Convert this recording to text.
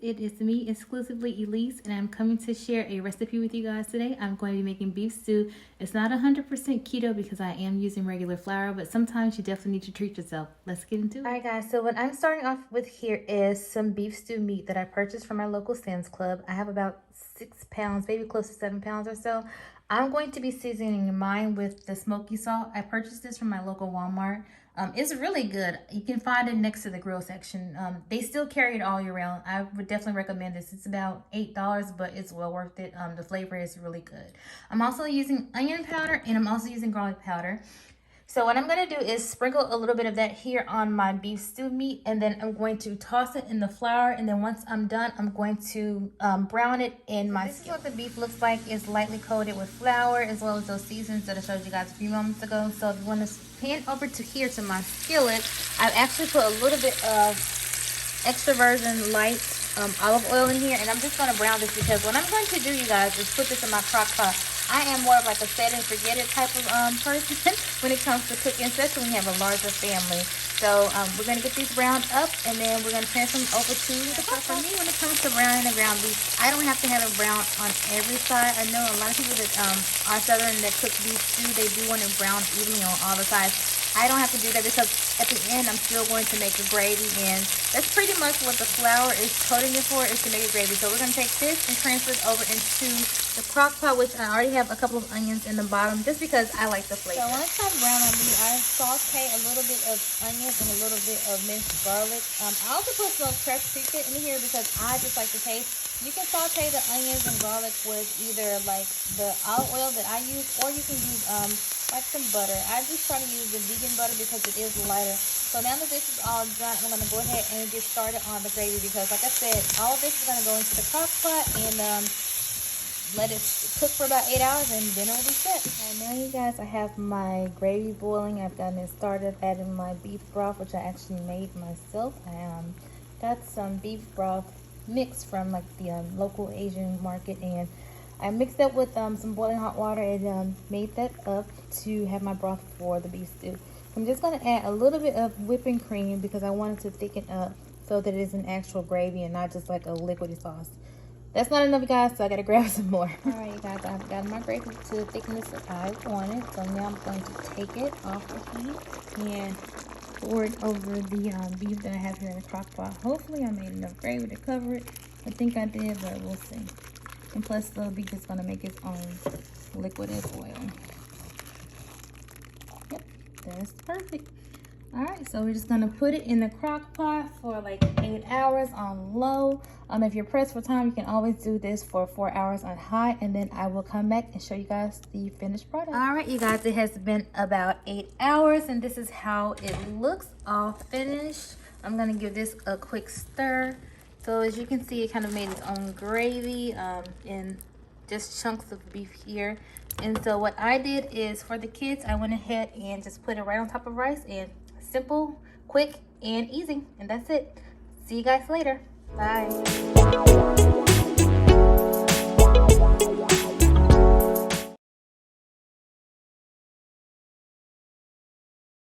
It is me, exclusively Elise, and I'm coming to share a recipe with you guys today. I'm going to be making beef stew. It's not 100% keto because I am using regular flour, but sometimes you definitely need to treat yourself. Let's get into it. Alright guys, so what I'm starting off with here is some beef stew meat that I purchased from my local Sam's Club. I have about 6 pounds, maybe close to 7 pounds or so. I'm going to be seasoning mine with the smoky salt. I purchased this from my local Walmart. It's really good. You can find it next to the grill section. They still carry it all year round. I would definitely recommend this. It's about $8, but it's well worth it. The flavor is really good. I'm also using onion powder, and I'm also using garlic powder. So what I'm going to do is sprinkle a little bit of that here on my beef stew meat, and then I'm going to toss it in the flour, and then once I'm done, I'm going to brown it in my skillet. This is what the beef looks like. It's lightly coated with flour as well as those seasonings that I showed you guys a few moments ago. So if you want to pan over to here to my skillet, I've actually put a little bit of extra virgin light olive oil in here, and I'm just going to brown this because what I'm going to do, you guys, is put this in my crock pot. I am more of like a set and forget it type of person when it comes to cooking, especially when you have a larger family. So we're going to get these browned up, and then we're going to transfer them over to the crock pot. For me, when it comes to browning the ground beef, I don't have to have it brown on every side. I know a lot of people that are southern that cook beef stew, they do want it brown evenly on all the sides. I don't have to do that because at the end I'm still going to make a gravy, and that's pretty much what the flour is coating it for, is to make a gravy. So we're going to take this and transfer it over into the crock pot, which I already have a couple of onions in the bottom just because I like the flavor. So when it comes brown on me, I saute a little bit of onions and a little bit of minced garlic. I also put some crushed chicken in here because I just like the taste. You can saute the onions and garlic with either like the olive oil that I use, or you can use like some butter. I just try to use the vegan butter because it is lighter. So now that this is all done, I'm going to go ahead and get started on the gravy because, like I said, all of this is going to go into the crock pot and let it cook for about 8 hours, and then it will be set. And now, you guys, I have my gravy boiling. I've gotten it started, adding my beef broth, which I actually made myself. I got some beef broth mix from like the local Asian market, and I mixed that with some boiling hot water and made that up to have my broth for the beef stew. I'm just going to add a little bit of whipping cream because I wanted to thicken up so that it is an actual gravy and not just like a liquidy sauce. That's not enough, guys, so I got to grab some more. Alright, you guys, I've got my gravy to the thickness that I wanted. So now I'm going to take it off the heat and pour it over the beef that I have here in the crock pot. Hopefully I made enough gravy to cover it. I think I did, but we'll see. And plus the beef is going to make its own liquid as well. Yep, that's perfect. Alright, so we're just going to put it in the crock pot for like 8 hours on low. If you're pressed for time, you can always do this for 4 hours on high, and then I will come back and show you guys the finished product. Alright, you guys, it has been about 8 hours, and this is how it looks all finished. I'm going to give this a quick stir. So as you can see, it kind of made its own gravy in just chunks of beef here. And so what I did is, for the kids, I went ahead and just put it right on top of rice, and simple, quick, and easy. And that's it. See you guys later. Bye.